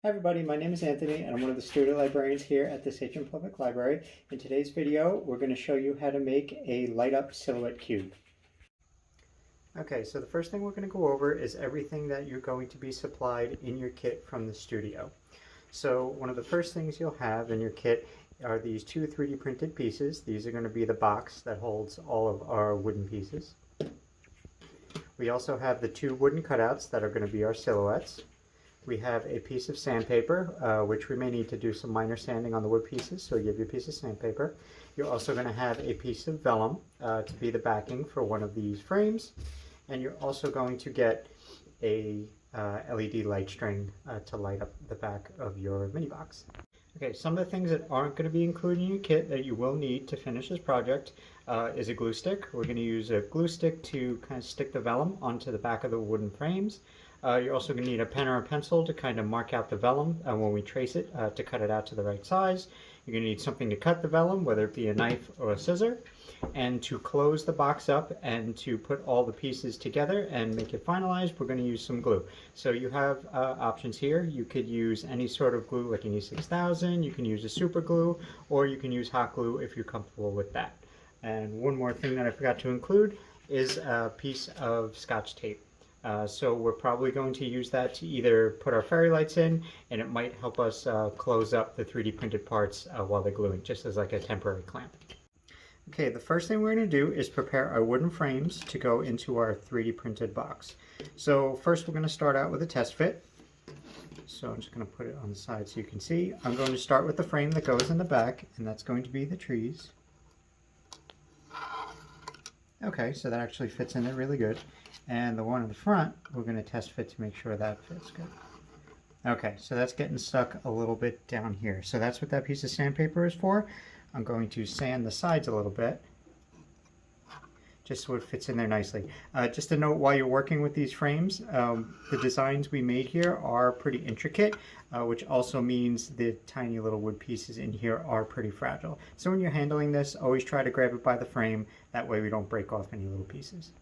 Hi everybody, my name is Anthony and I'm one of the student librarians here at the Sachem Public Library. In today's video, we're going to show you how to make a light up silhouette cube. Okay, so the first thing we're going to go over is everything that you're going to be supplied in your kit from the studio. So one of the first things you'll have in your kit are these two 3D printed pieces. These are going to be the box that holds all of our wooden pieces. We also have the two wooden cutouts that are going to be our silhouettes. We have a piece of sandpaper, which we may need to do some minor sanding on the wood pieces, so we give you a piece of sandpaper. You're also going to have a piece of vellum to be the backing for one of these frames, and you're also going to get a LED light string to light up the back of your mini box. Okay, some of the things that aren't going to be included in your kit that you will need to finish this project is a glue stick. We're going to use a glue stick to kind of stick the vellum onto the back of the wooden frames. You're also going to need a pen or a pencil to kind of mark out the vellum when we trace it to cut it out to the right size. You're going to need something to cut the vellum, whether it be a knife or a scissor. And to close the box up and to put all the pieces together and make it finalized, we're going to use some glue. So you have options here. You could use any sort of glue like an E6000, you can use a super glue, or you can use hot glue if you're comfortable with that. And one more thing that I forgot to include is a piece of Scotch tape. So we're probably going to use that to either put our fairy lights in, and it might help us close up the 3D printed parts while they're gluing, just as like a temporary clamp. Okay, the first thing we're going to do is prepare our wooden frames to go into our 3D printed box. So first we're going to start out with a test fit. So I'm just going to put it on the side so you can see. I'm going to start with the frame that goes in the back, and that's going to be the trees. Okay, so that actually fits in there really good. And the one in the front, we're going to test fit to make sure that fits good. Okay, so that's getting stuck a little bit down here. So that's what that piece of sandpaper is for. I'm going to sand the sides a little bit, just so it fits in there nicely. Just a note while you're working with these frames, the designs we made here are pretty intricate, which also means the tiny little wood pieces in here are pretty fragile. So when you're handling this, always try to grab it by the frame. That way we don't break off any little pieces.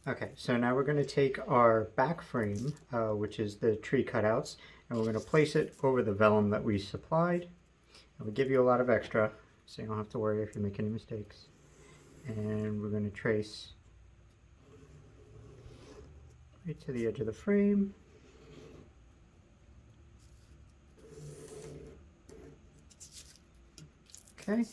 Okay, so now we're going to take our back frame, which is the tree cutouts, and we're going to place it over the vellum that we supplied. It'll give you a lot of extra, so you don't have to worry if you make any mistakes. And we're going to trace right to the edge of the frame. Okay,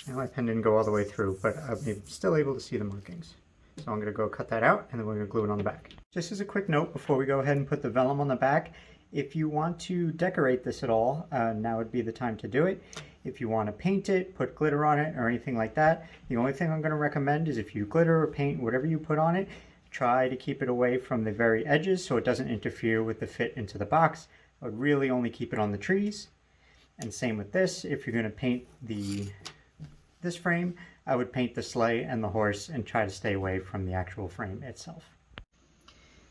now my pen didn't go all the way through, but I'm still able to see the markings. So I'm going to go cut that out, and then we're going to glue it on the back. Just as a quick note before we go ahead and put the vellum on the back, if you want to decorate this at all, now would be the time to do it. If you want to paint it, put glitter on it, or anything like that, the only thing I'm going to recommend is if you glitter or paint, whatever you put on it, try to keep it away from the very edges so it doesn't interfere with the fit into the box. I would really only keep it on the trees. And same with this, if you're going to paint this frame, I would paint the sleigh and the horse and try to stay away from the actual frame itself.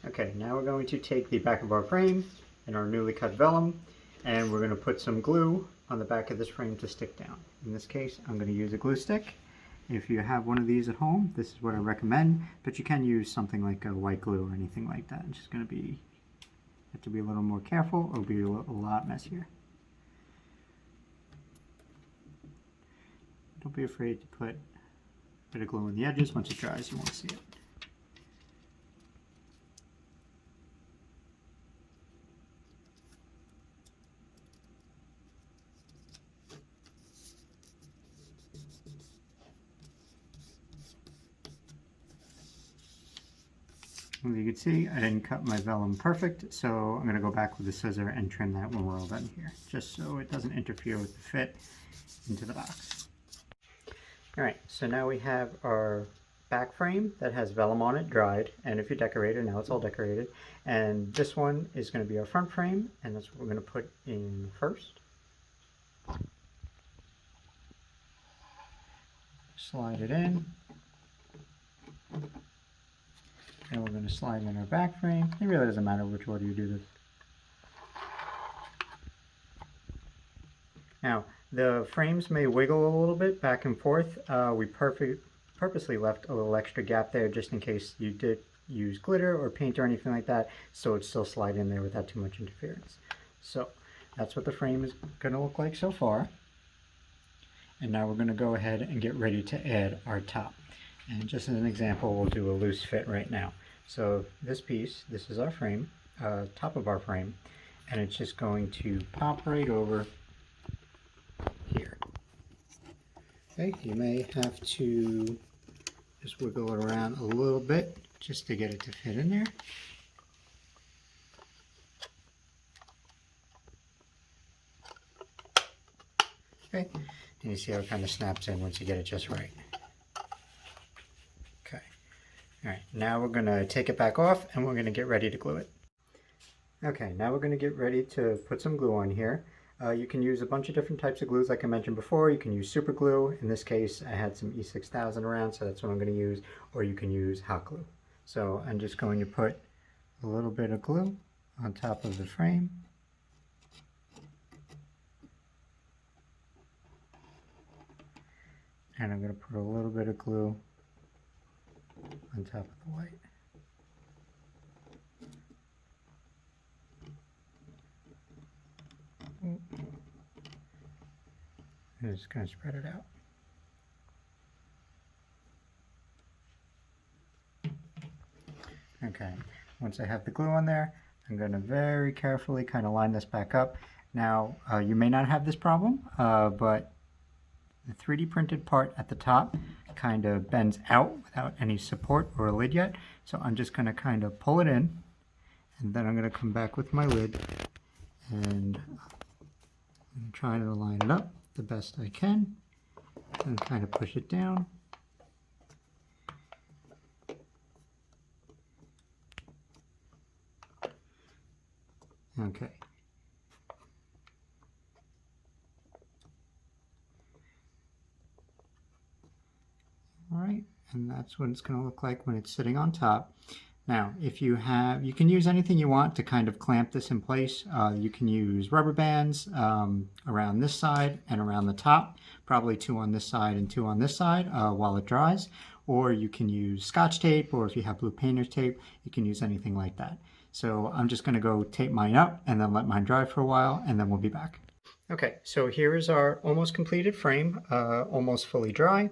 Okay, now we're going to take the back of our frame and our newly cut vellum, and we're going to put some glue on the back of this frame to stick down. In this case, I'm going to use a glue stick. If you have one of these at home, this is what I recommend, but you can use something like a white glue or anything like that. It's just going to be, have to be a little more careful, or it'll be a lot messier. Don't be afraid to put a bit of glue on the edges. Once it dries, you won't see it. As you can see, I didn't cut my vellum perfect, so I'm going to go back with the scissor and trim that when we're all done here, just so it doesn't interfere with the fit into the box. Alright, so now we have our back frame that has vellum on it, dried, and if you decorate it, now it's all decorated. And this one is going to be our front frame, and that's what we're going to put in first. Slide it in. And we're going to slide in our back frame. It really doesn't matter which order you do this. Now, the frames may wiggle a little bit back and forth. We purposely left a little extra gap there just in case you did use glitter or paint or anything like that, so it'd still slide in there without too much interference. So that's what the frame is going to look like so far. And now we're going to go ahead and get ready to add our top. And just as an example, we'll do a loose fit right now. So this piece, this is our frame, top of our frame, and it's just going to pop right over here. Okay, you may have to just wiggle it around a little bit just to get it to fit in there. Okay, and you see how it kind of snaps in once you get it just right. Okay, all right, now we're going to take it back off and we're going to get ready to glue it. Okay, now we're going to get ready to put some glue on here. You can use a bunch of different types of glues like I mentioned before. You can use super glue. In this case, I had some E6000 around, so that's what I'm going to use. Or you can use hot glue. So I'm just going to put a little bit of glue on top of the frame. And I'm going to put a little bit of glue on top of the white. And just kind of spread it out. Okay, once I have the glue on there, I'm going to very carefully kind of line this back up. Now, you may not have this problem, but the 3D printed part at the top kind of bends out without any support or a lid yet. So I'm just going to kind of pull it in, and then I'm going to come back with my lid and try to line it up the best I can and kind of push it down. Okay. All right, and that's what it's going to look like when it's sitting on top. Now, if you have, you can use anything you want to kind of clamp this in place. You can use rubber bands around this side and around the top, probably 2 on this side and 2 on this side while it dries. Or you can use Scotch tape, or if you have blue painter's tape, you can use anything like that. So I'm just going to go tape mine up and then let mine dry for a while, and then we'll be back. Okay, so here is our almost completed frame, almost fully dry.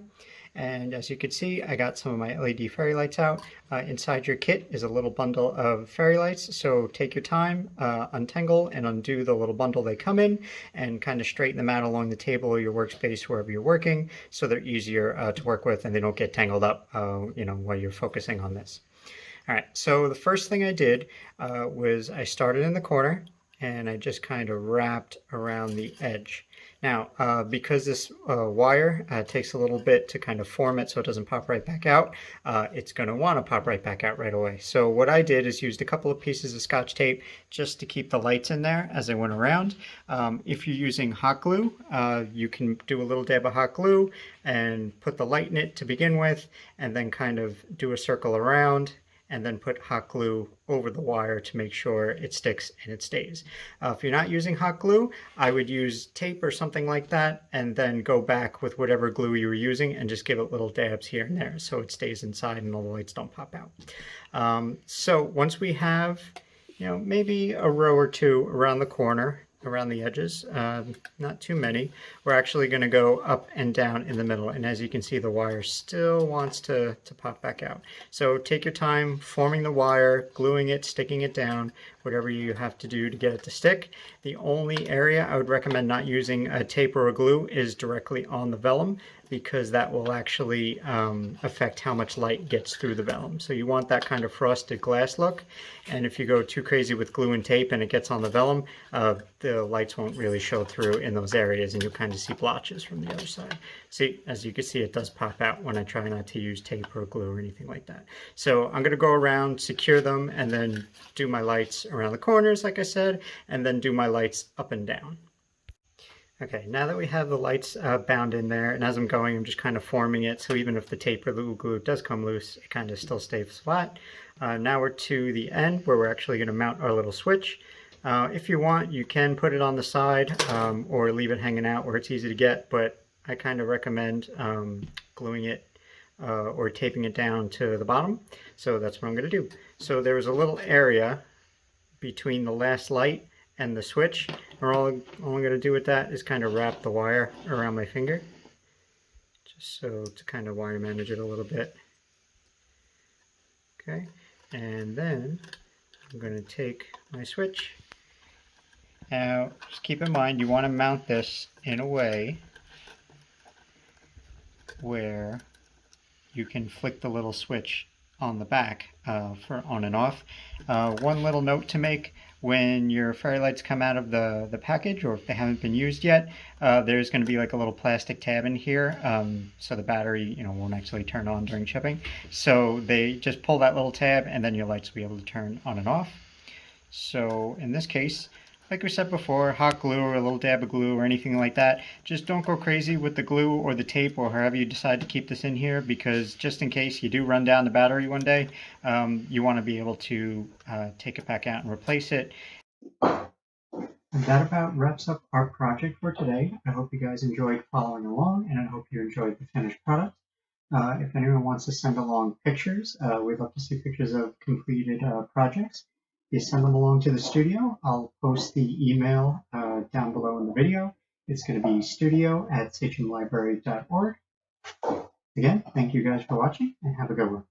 And as you can see, I got some of my LED fairy lights out. Inside your kit is a little bundle of fairy lights, so take your time, untangle and undo the little bundle they come in, and kind of straighten them out along the table or your workspace wherever you're working, so they're easier to work with and they don't get tangled up while you're focusing on this. All right, so the first thing I did was I started in the corner and I just kind of wrapped around the edge. Now, because this wire takes a little bit to kind of form it so it doesn't pop right back out, it's going to want to pop right back out right away. So what I did is used a couple of pieces of Scotch tape just to keep the lights in there as I went around. If you're using hot glue, you can do a little dab of hot glue and put the light in it to begin with, and then kind of do a circle around, and then put hot glue over the wire to make sure it sticks and it stays. If you're not using hot glue, I would use tape or something like that, and then go back with whatever glue you were using and just give it little dabs here and there so it stays inside and all the lights don't pop out. So once we have, maybe a row or 2 around the corner, around the edges, not too many, we're actually going to go up and down in the middle, and as you can see, the wire still wants to pop back out. So take your time forming the wire, gluing it, sticking it down, whatever you have to do to get it to stick. The only area I would recommend not using a tape or a glue is directly on the vellum, because that will actually affect how much light gets through the vellum. So you want that kind of frosted glass look, and if you go too crazy with glue and tape and it gets on the vellum, the lights won't really show through in those areas, and you'll kind of see blotches from the other side. See, as you can see, it does pop out when I try not to use tape or glue or anything like that. So I'm going to go around, secure them, and then do my lights around the corners, like I said, and then do my lights up and down. Okay, now that we have the lights bound in there, and as I'm going, I'm just kind of forming it, so even if the tape or the glue does come loose, it kind of still stays flat. Now we're to the end where we're actually going to mount our little switch. If you want, you can put it on the side or leave it hanging out where it's easy to get, but I kind of recommend gluing it or taping it down to the bottom. So that's what I'm going to do. So there was a little area between the last light and the switch. And all I'm going to do with that is kind of wrap the wire around my finger, just so to kind of wire manage it a little bit. Okay, and then I'm going to take my switch. Now, just keep in mind, you want to mount this in a way where you can flick the little switch on the back for on and off. One little note to make: when your fairy lights come out of the package, or if they haven't been used yet, there's going to be like a little plastic tab in here, so the battery won't actually turn on during shipping. So they just pull that little tab and then your lights will be able to turn on and off. So in this case, like we said before, hot glue or a little dab of glue or anything like that, just don't go crazy with the glue or the tape or however you decide to keep this in here, because just in case you do run down the battery one day, you want to be able to take it back out and replace it. And that about wraps up our project for today. I hope you guys enjoyed following along, and I hope you enjoyed the finished product. If anyone wants to send along pictures, we'd love to see pictures of completed projects. You send them along to the studio. I'll post the email down below in the video. It's going to be studio@sachemlibrary.org. Again, thank you guys for watching, and have a good one.